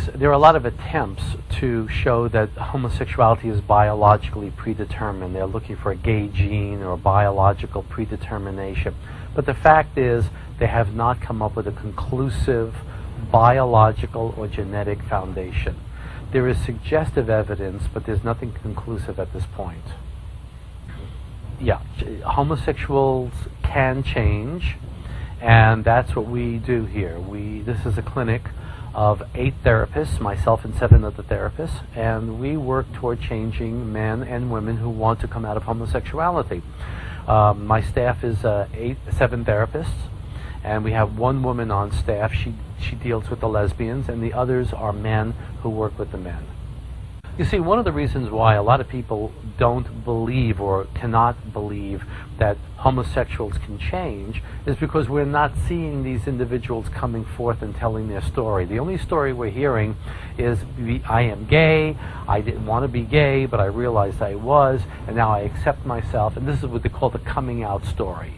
There are a lot of attempts to show that homosexuality is biologically predetermined. They're looking for a gay gene or a biological predetermination. But the fact is, they have not come up with a conclusive biological or genetic foundation. There is suggestive evidence, but there's nothing conclusive at this point. Yeah, homosexuals can change, and that's what we do here. This is a clinic of 8 therapists, myself and 7 other therapists, and we work toward changing men and women who want to come out of homosexuality. My staff is 7 therapists, and we have 1 woman on staff. She deals with the lesbians, and the others are men who work with the men. You see, one of the reasons why a lot of people don't believe or cannot believe that homosexuals can change is because we're not seeing these individuals coming forth and telling their story. The only story we're hearing is, I am gay, I didn't want to be gay, but I realized I was, and now I accept myself, and this is what they call the coming out story.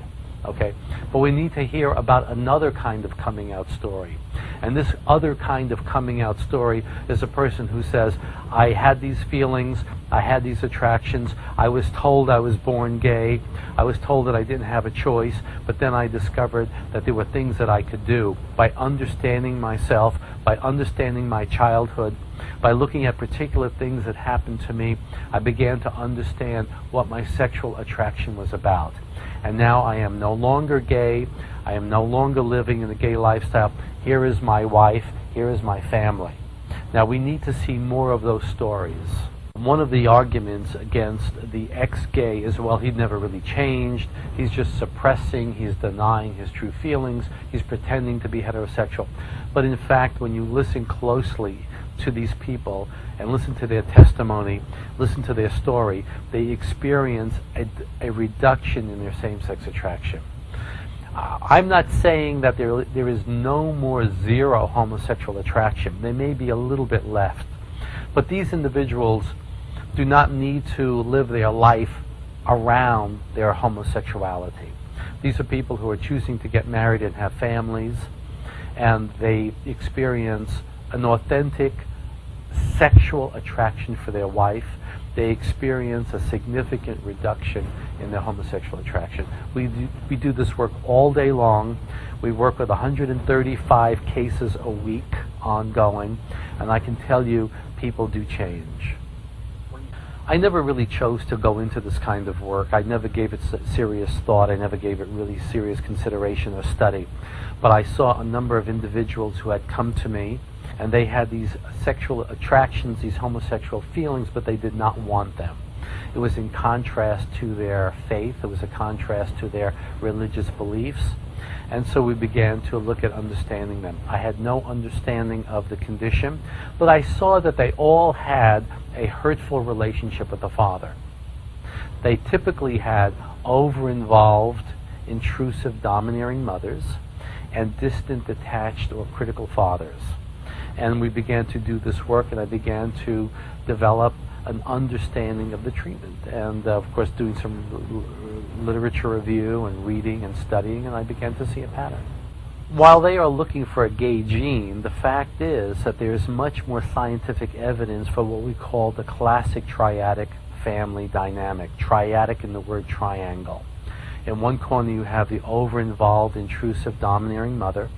Okay? But we need to hear about another kind of coming out story. And this other kind of coming out story is a person who says, I had these feelings, I had these attractions, I was told I was born gay, I was told that I didn't have a choice, but then I discovered that there were things that I could do by understanding myself, by understanding my childhood, by looking at particular things that happened to me. I began to understand what my sexual attraction was about. And now I am no longer gay, I am no longer living in the gay lifestyle. Here is my wife, here is my family. Now we need to see more of those stories. One of the arguments against the ex-gay is, well, he'd never really changed, he's just suppressing, he's denying his true feelings, he's pretending to be heterosexual. But in fact, when you listen closely to these people and listen to their testimony, listen to their story, they experience a reduction in their same-sex attraction. I'm not saying that there is no more zero homosexual attraction. There may be a little bit left. But these individuals do not need to live their life around their homosexuality. These are people who are choosing to get married and have families, and they experience an authentic sexual attraction for their wife. They experience a significant reduction in their homosexual attraction. We do this work all day long. We work with 135 cases a week ongoing, and I can tell you people do change. I never really chose to go into this kind of work. I never gave it serious thought. I never gave it really serious consideration or study. But I saw a number of individuals who had come to me, and they had these sexual attractions, these homosexual feelings, but they did not want them. It was in contrast to their faith. It was a contrast to their religious beliefs. And so we began to look at understanding them. I had no understanding of the condition, but I saw that they all had a hurtful relationship with the father. They typically had over-involved, intrusive, domineering mothers and distant, detached, or critical fathers. And we began to do this work, and I began to develop an understanding of the treatment, and of course doing some literature review and reading and studying, and I began to see a pattern. While they are looking for a gay gene, the fact is that there is much more scientific evidence for what we call the classic triadic family dynamic. Triadic in the word triangle. In one corner you have the over-involved, intrusive, domineering mother.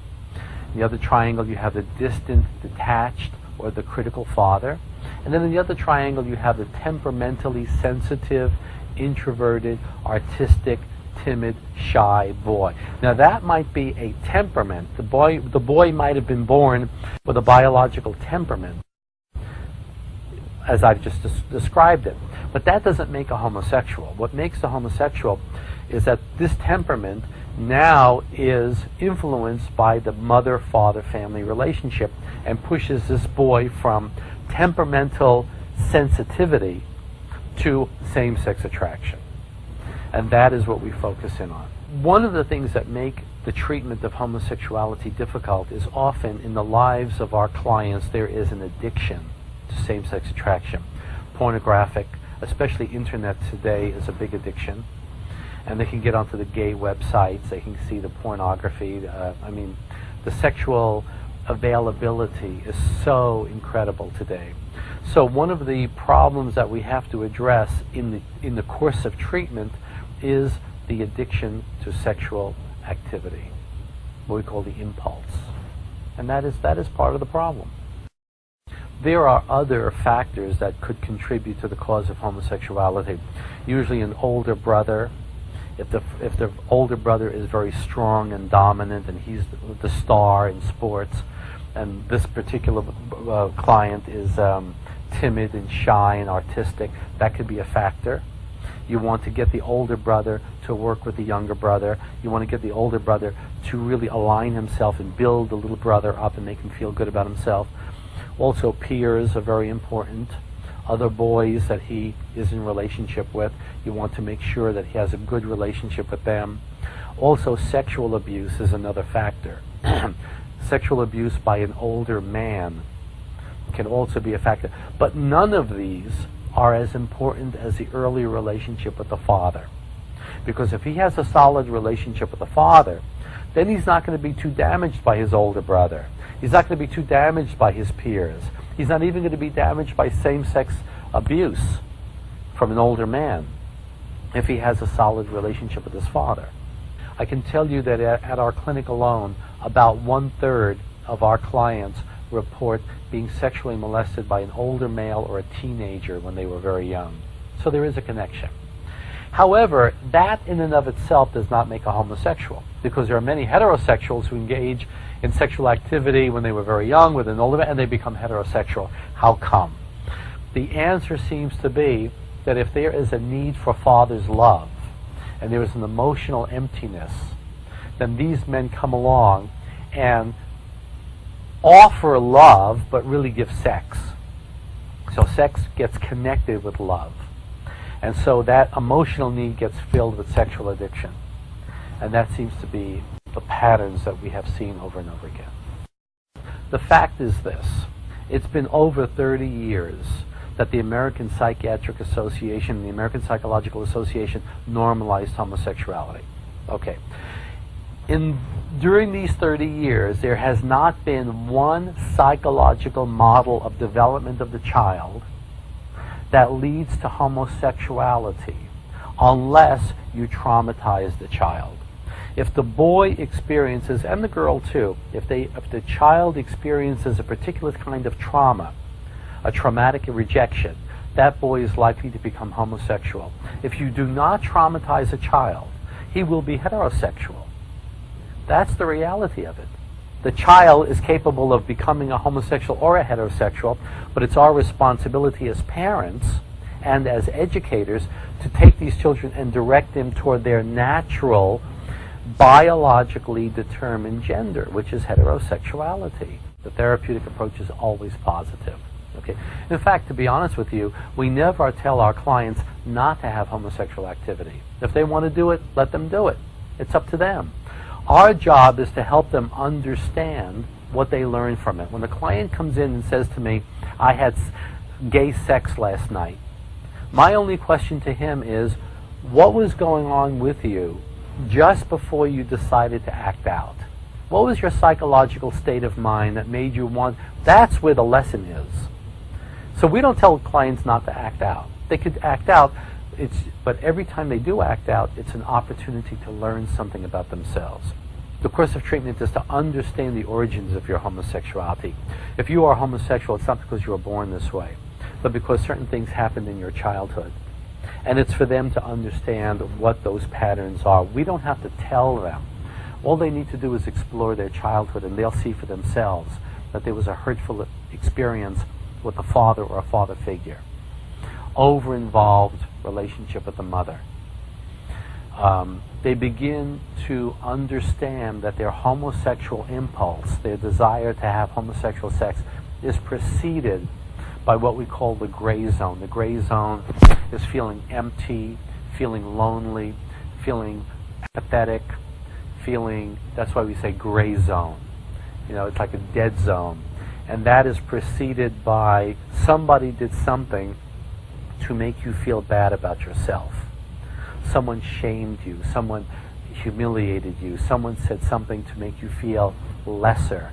In the other triangle you have the distant, detached, or the critical father. And then in the other triangle you have the temperamentally sensitive, introverted, artistic, timid, shy boy. Now that might be a temperament. The boy might have been born with a biological temperament, as I've just described it. But that doesn't make a homosexual. What makes a homosexual is that this temperament now is influenced by the mother-father family relationship and pushes this boy from temperamental sensitivity to same-sex attraction. And that is what we focus in on. One of the things that make the treatment of homosexuality difficult is often in the lives of our clients there is an addiction to same-sex attraction. Pornographic, especially internet today, is a big addiction. And they can get onto the gay websites, they can see the pornography. The sexual availability is so incredible today. So one of the problems that we have to address in the course of treatment is the addiction to sexual activity, what we call the impulse. And that is part of the problem. There are other factors that could contribute to the cause of homosexuality. Usually an older brother, if the older brother is very strong and dominant and he's the star in sports, and this particular client is timid and shy and artistic, that could be a factor. You want to get the older brother to work with the younger brother. You want to get the older brother to really align himself and build the little brother up and make him feel good about himself. Also, peers are very important. Other boys that he is in relationship with, you want to make sure that he has a good relationship with them. Also, sexual abuse is another factor. Sexual abuse by an older man can also be a factor. But none of these are as important as the early relationship with the father. Because if he has a solid relationship with the father, then he's not going to be too damaged by his older brother. He's not going to be too damaged by his peers. He's not even going to be damaged by same-sex abuse from an older man if he has a solid relationship with his father. I can tell you that at our clinic alone, about 1/3 of our clients report being sexually molested by an older male or a teenager when they were very young. So there is a connection. However, that in and of itself does not make a homosexual, because there are many heterosexuals who engage in sexual activity when they were very young with an older man and they become heterosexual. How come? The answer seems to be that if there is a need for father's love and there is an emotional emptiness, then these men come along and offer love but really give sex. So sex gets connected with love. And so that emotional need gets filled with sexual addiction. And that seems to be the patterns that we have seen over and over again. The fact is this. It's been over 30 years that the American Psychiatric Association and the American Psychological Association normalized homosexuality. Okay. During these 30 years, there has not been one psychological model of development of the child that leads to homosexuality unless you traumatize the child. If the boy experiences, and the girl too, if the child experiences a particular kind of trauma, a traumatic rejection, that boy is likely to become homosexual. If you do not traumatize a child, he will be heterosexual. That's the reality of it. The child is capable of becoming a homosexual or a heterosexual, but it's our responsibility as parents and as educators to take these children and direct them toward their natural, biologically determined gender, which is heterosexuality. The therapeutic approach is always positive. Okay. In fact, to be honest with you, we never tell our clients not to have homosexual activity. If they want to do it, let them do it. It's up to them. Our job is to help them understand what they learn from it. When the client comes in and says to me, I had gay sex last night, my only question to him is, what was going on with you just before you decided to act out? What was your psychological state of mind that made you want? That's where the lesson is. So we don't tell clients not to act out. They could act out, but every time they do act out, it's an opportunity to learn something about themselves. The course of treatment is to understand the origins of your homosexuality. If you are homosexual, it's not because you were born this way, but because certain things happened in your childhood. And it's for them to understand what those patterns are. We don't have to tell them. All they need to do is explore their childhood, and they'll see for themselves that there was a hurtful experience with a father or a father figure. Over-involved relationship with the mother. They begin to understand that their homosexual impulse, their desire to have homosexual sex, is preceded by what we call the gray zone. The gray zone is feeling empty, feeling lonely, feeling apathetic, that's why we say gray zone. You know, it's like a dead zone. And that is preceded by somebody did something to make you feel bad about yourself. Someone shamed you, someone humiliated you, someone said something to make you feel lesser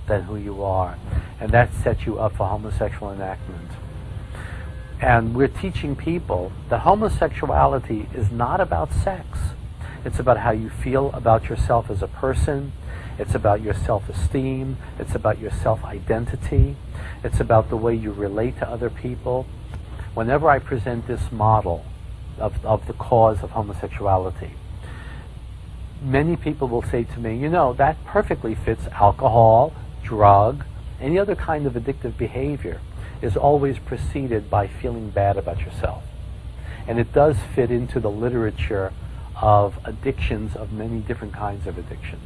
than who you are. And that sets you up for homosexual enactment. And we're teaching people that homosexuality is not about sex. It's about how you feel about yourself as a person. It's about your self-esteem. It's about your self-identity. It's about the way you relate to other people. Whenever I present this model of the cause of homosexuality, many people will say to me, you know, that perfectly fits alcohol, drug, any other kind of addictive behavior is always preceded by feeling bad about yourself. And it does fit into the literature of addictions, of many different kinds of addictions.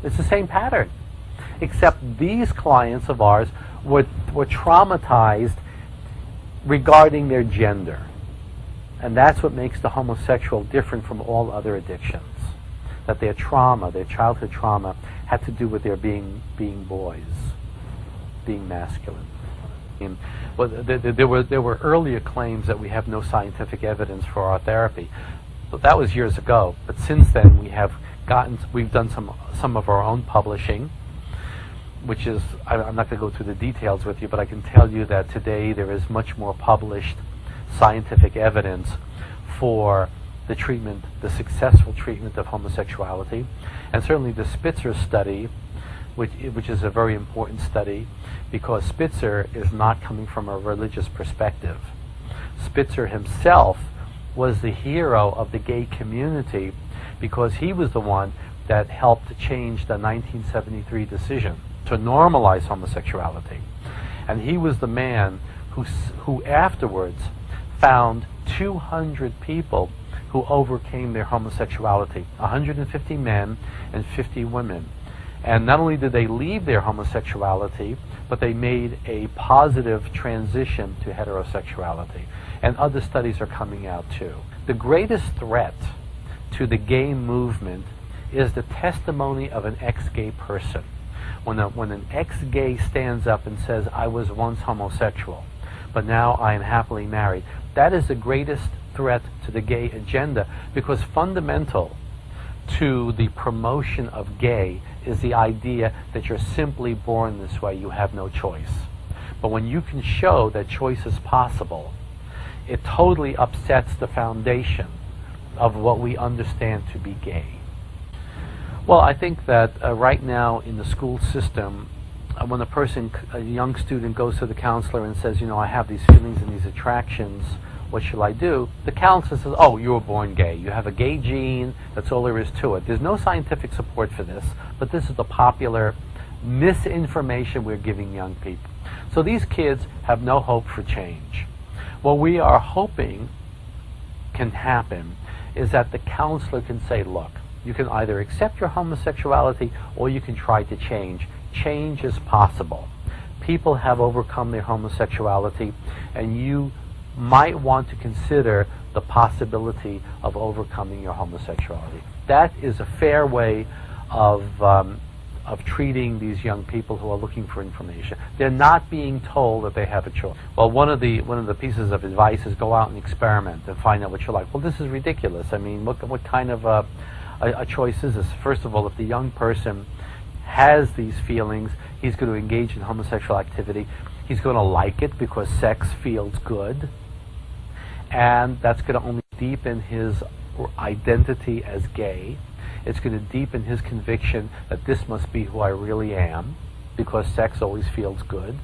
It's the same pattern, except these clients of ours were traumatized regarding their gender. And that's what makes the homosexual different from all other addictions. That their trauma, their childhood trauma, had to do with their being boys, being masculine. Well, there were earlier claims that we have no scientific evidence for our therapy, but that was years ago. But since then, we've done some of our own publishing, which is, I'm not going to go through the details with you, but I can tell you that today there is much more published scientific evidence for the treatment, the successful treatment of homosexuality, and certainly the Spitzer study, which is a very important study, because Spitzer is not coming from a religious perspective. Spitzer himself was the hero of the gay community because he was the one that helped to change the 1973 decision to normalize homosexuality. And he was the man who afterwards found 200 people who overcame their homosexuality, 150 men and 50 women. And not only did they leave their homosexuality, but they made a positive transition to heterosexuality. And other studies are coming out too. The greatest threat to the gay movement is the testimony of an ex-gay person. When an ex-gay stands up and says, I was once homosexual, but now I am happily married, that is the greatest threat to the gay agenda, because fundamental to the promotion of gay is the idea that you're simply born this way, you have no choice. But when you can show that choice is possible, it totally upsets the foundation of what we understand to be gay. Well, I think that right now in the school system, when a young student goes to the counselor and says, you know, I have these feelings and these attractions, what shall I do? The counselor says, oh, you were born gay. You have a gay gene. That's all there is to it. There's no scientific support for this, but this is the popular misinformation we're giving young people. So these kids have no hope for change. What we are hoping can happen is that the counselor can say, look, you can either accept your homosexuality or you can try to change. Change is possible. People have overcome their homosexuality, and you might want to consider the possibility of overcoming your homosexuality. That is a fair way of treating these young people who are looking for information. They're not being told that they have a choice. Well, one of the pieces of advice is go out and experiment and find out what you like. Well, this is ridiculous. I mean, what kind of a choice is this? First of all, if the young person has these feelings, he's going to engage in homosexual activity. He's going to like it because sex feels good, and that's going to only deepen his identity as gay. It's going to deepen his conviction that this must be who I really am, because sex always feels good.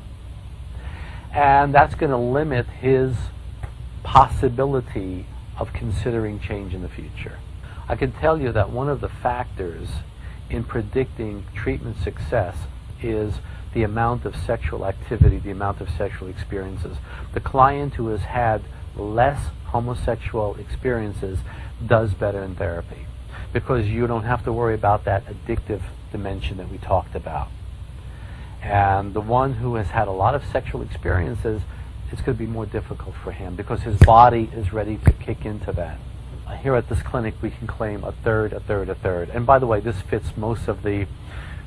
And that's going to limit his possibility of considering change in the future. I can tell you that one of the factors in predicting treatment success is the amount of sexual activity, the amount of sexual experiences. The client who has had less homosexual experiences does better in therapy, because you don't have to worry about that addictive dimension that we talked about. And the one who has had a lot of sexual experiences, it's going to be more difficult for him because his body is ready to kick into that. Here at this clinic, we can claim a third, a third, a third. And by the way, this fits most of the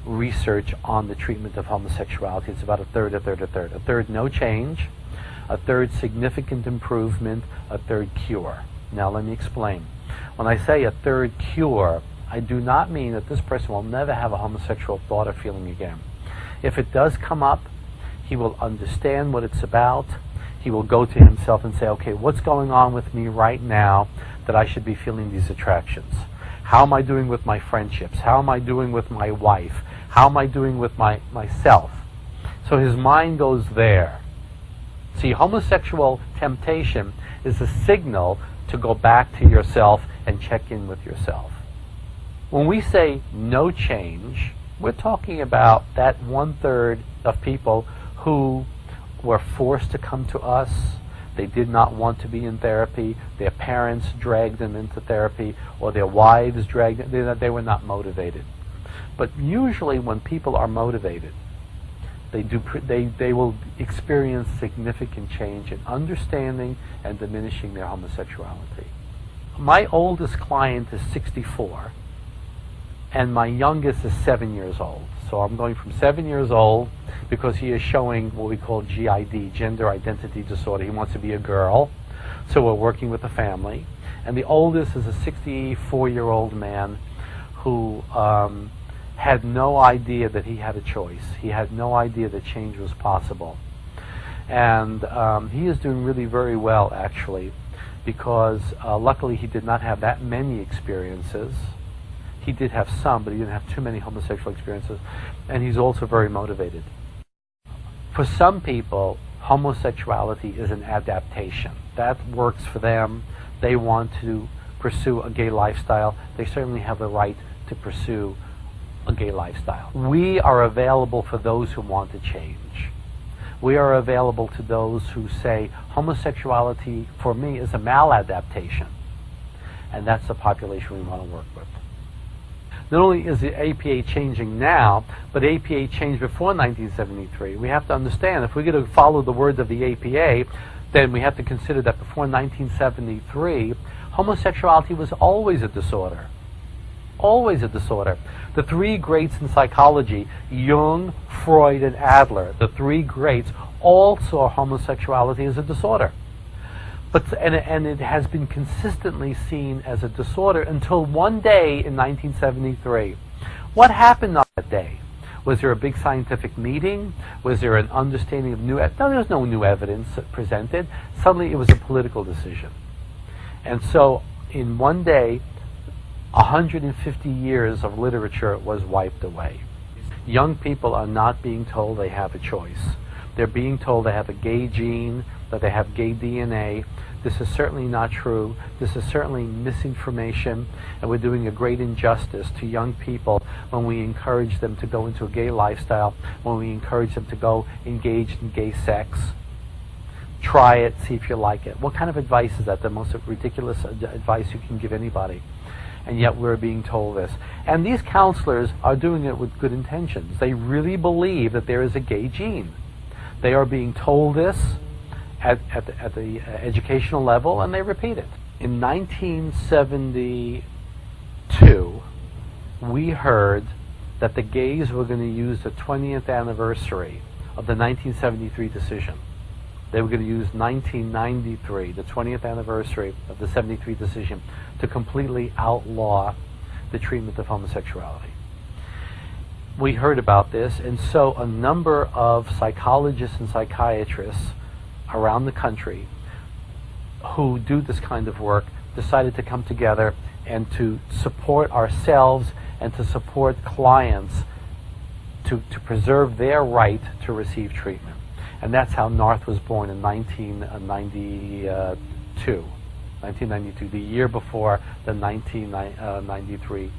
research on the treatment of homosexuality. It's about a third, a third, a third. A third, no change. A third, significant improvement. A third, cure. Now, let me explain. When I say a third cure, I do not mean that this person will never have a homosexual thought or feeling again. If it does come up, he will understand what it's about. He will go to himself and say, okay, what's going on with me right now that I should be feeling these attractions? How am I doing with my friendships? How am I doing with my wife? How am I doing with myself? So his mind goes there. See, homosexual temptation is a signal to go back to yourself and check in with yourself. When we say no change, we're talking about that 1/3 of people who were forced to come to us. They did not want to be in therapy. Their parents dragged them into therapy, or their wives dragged them. They were not motivated. But usually when people are motivated, they will experience significant change in understanding and diminishing their homosexuality. My oldest client is 64, and my youngest is 7 years old. So I'm going from 7 years old because he is showing what we call GID, gender identity disorder. He wants to be a girl, so we're working with the family. And the oldest is a 64-year-old man who had no idea that he had a choice. He had no idea that change was possible. And he is doing really very well, actually, because luckily he did not have that many experiences. He did have some, but he didn't have too many homosexual experiences. And he's also very motivated. For some people, homosexuality is an adaptation. That works for them. They want to pursue a gay lifestyle. They certainly have the right to pursue a gay lifestyle. We are available for those who want to change. We are available to those who say homosexuality for me is a maladaptation. And that's the population we want to work with. Not only is the APA changing now, but APA changed before 1973. We have to understand, if we're going to follow the words of the APA, then we have to consider that before 1973, homosexuality was always a disorder. Always a disorder. The three greats in psychology, Jung, Freud, and Adler, the three greats, all saw homosexuality as a disorder. And it has been consistently seen as a disorder until one day in 1973. What happened on that day? Was there a big scientific meeting? Was there an understanding of no, there's no new evidence presented. Suddenly it was a political decision. And so in one day, 150 years of literature was wiped away. Young people are not being told they have a choice. They're being told they have a gay gene, that they have gay DNA. This is certainly not true. This is certainly misinformation, and we're doing a great injustice to young people when we encourage them to go into a gay lifestyle, when we encourage them to go engage in gay sex. Try it, see if you like it. What kind of advice is that? The most ridiculous advice you can give anybody. And yet we're being told this. And these counselors are doing it with good intentions. They really believe that there is a gay gene. They are being told this at the educational level, and they repeat it. In 1972, we heard that the gays were going to use the 20th anniversary of the 1973 decision. They were going to use 1993, the 20th anniversary of the 73 decision, to completely outlaw the treatment of homosexuality. We heard about this, and so a number of psychologists and psychiatrists around the country who do this kind of work decided to come together and to support ourselves and to support clients to preserve their right to receive treatment. And that's how North was born in 1992, the year before the 1993.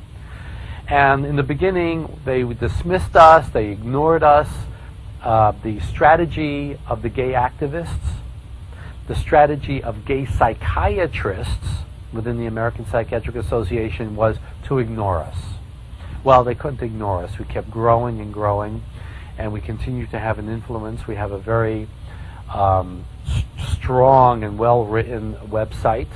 And in the beginning, they dismissed us, they ignored us. The strategy of the gay activists, the strategy of gay psychiatrists within the American Psychiatric Association was to ignore us. Well, they couldn't ignore us. We kept growing and growing, and we continue to have an influence. We have a very strong and well-written website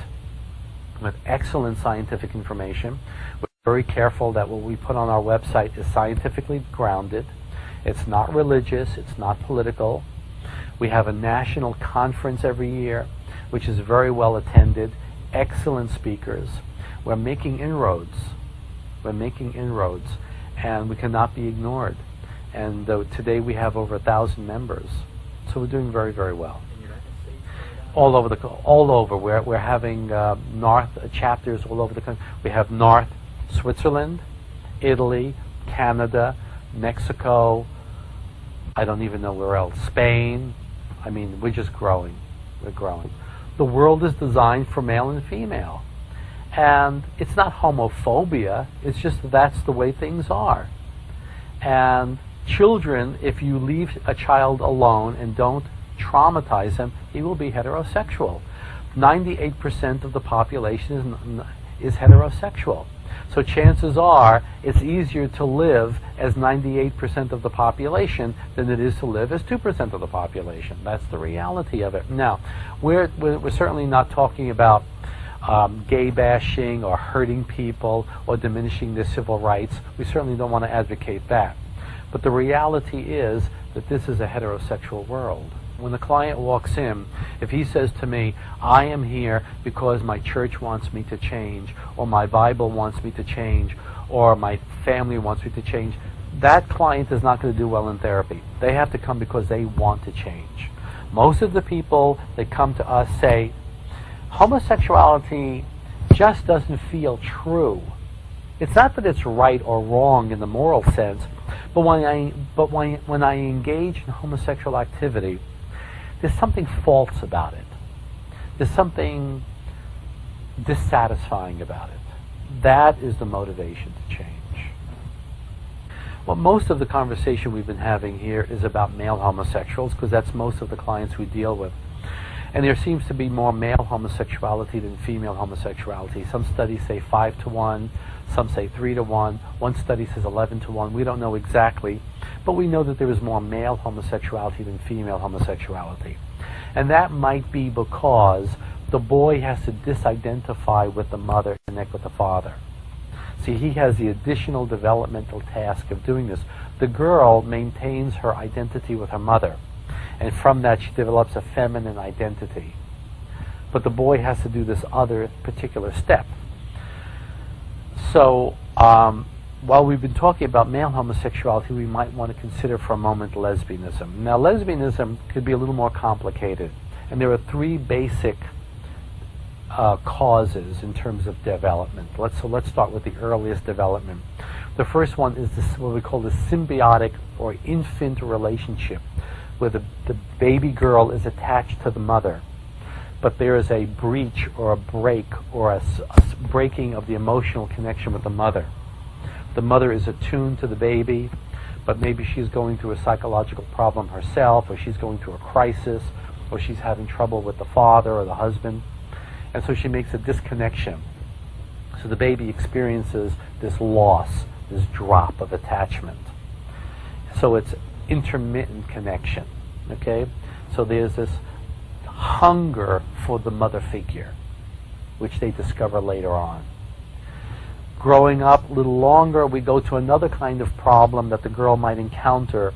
with excellent scientific information. We're very careful that what we put on our website is scientifically grounded. It's not religious, it's not political. We have a national conference every year, which is very well attended, excellent speakers. We're making inroads. We're making inroads, and we cannot be ignored. And today we have over 1,000 members. So we're doing very, very well. All over. We're having North chapters all over the country. We have North Switzerland, Italy, Canada, Mexico, I don't even know where else, Spain. I mean, we're just growing. We're growing. The world is designed for male and female. And it's not homophobia, it's just that's the way things are. And children, if you leave a child alone and don't traumatize him, he will be heterosexual. 98% of the population is heterosexual. So chances are it's easier to live as 98% of the population than it is to live as 2% of the population. That's the reality of it. Now, we're certainly not talking about gay bashing or hurting people or diminishing their civil rights. We certainly don't want to advocate that. But the reality is that this is a heterosexual world. When the client walks in, if he says to me, I am here because my church wants me to change, or my Bible wants me to change, or my family wants me to change, that client is not going to do well in therapy. They have to come because they want to change. Most of the people that come to us say, homosexuality just doesn't feel true. It's not that it's right or wrong in the moral sense, but when I engage in homosexual activity, there's something false about it. There's something dissatisfying about it. That is the motivation to change. Well, most of the conversation we've been having here is about male homosexuals, because that's most of the clients we deal with. And there seems to be more male homosexuality than female homosexuality. Some studies say 5 to 1, some say 3 to 1, one study says 11 to 1. We don't know exactly, but we know that there is more male homosexuality than female homosexuality. And that might be because the boy has to disidentify with the mother and connect with the father. See, he has the additional developmental task of doing this. The girl maintains her identity with her mother, and from that she develops a feminine identity. But the boy has to do this other particular step. So, while we've been talking about male homosexuality, we might want to consider for a moment lesbianism. Now, lesbianism could be a little more complicated, and there are 3 basic causes in terms of development. So let's start with the earliest development. The first one is this, what we call the symbiotic or infant relationship, where the baby girl is attached to the mother, but there is a breach or a break or a breaking of the emotional connection with the mother. The mother is attuned to the baby, but maybe she's going through a psychological problem herself, or she's going through a crisis, or she's having trouble with the father or the husband, and so she makes a disconnection. So the baby experiences this loss, this drop of attachment. So it's intermittent connection, okay? So there's this hunger for the mother figure, which they discover later on. Growing up a little longer, we go to another kind of problem that the girl might encounter,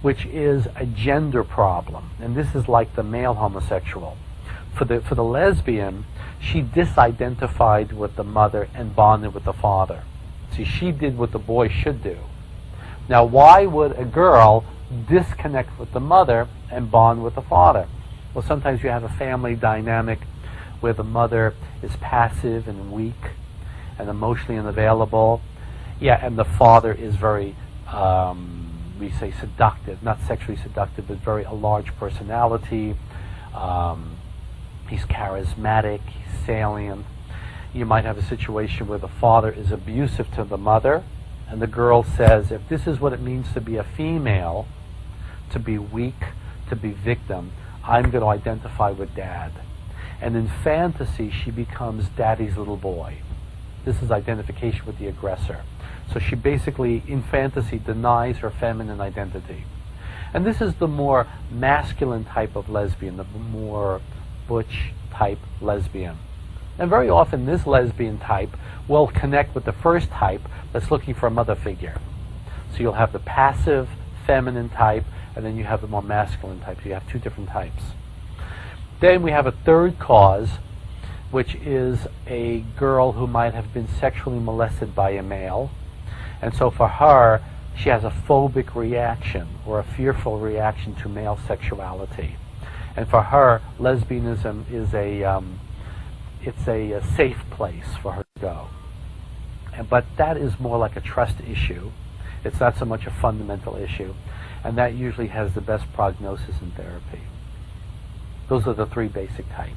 which is a gender problem. And this is like the male homosexual. For the lesbian, she disidentified with the mother and bonded with the father. See, she did what the boy should do. Now, why would a girl disconnect with the mother and bond with the father? Well, sometimes you have a family dynamic where the mother is passive and weak and emotionally unavailable. Yeah, and the father is very, we say seductive, not sexually seductive, but very a large personality. He's charismatic, he's salient. You might have a situation where the father is abusive to the mother, and the girl says, if this is what it means to be a female, to be weak, to be victim, I'm going to identify with dad. And in fantasy, she becomes daddy's little boy. This is identification with the aggressor. So she basically, in fantasy, denies her feminine identity. And this is the more masculine type of lesbian, the more butch type lesbian. And very often this lesbian type will connect with the first type that's looking for a mother figure. So you'll have the passive feminine type, and then you have the more masculine type. So you have 2 different types. Then we have a third cause, which is a girl who might have been sexually molested by a male. And so for her, she has a phobic reaction or a fearful reaction to male sexuality. And for her, lesbianism is it's a safe place for her to go. But that is more like a trust issue. It's not so much a fundamental issue. And that usually has the best prognosis in therapy. Those are the three basic types.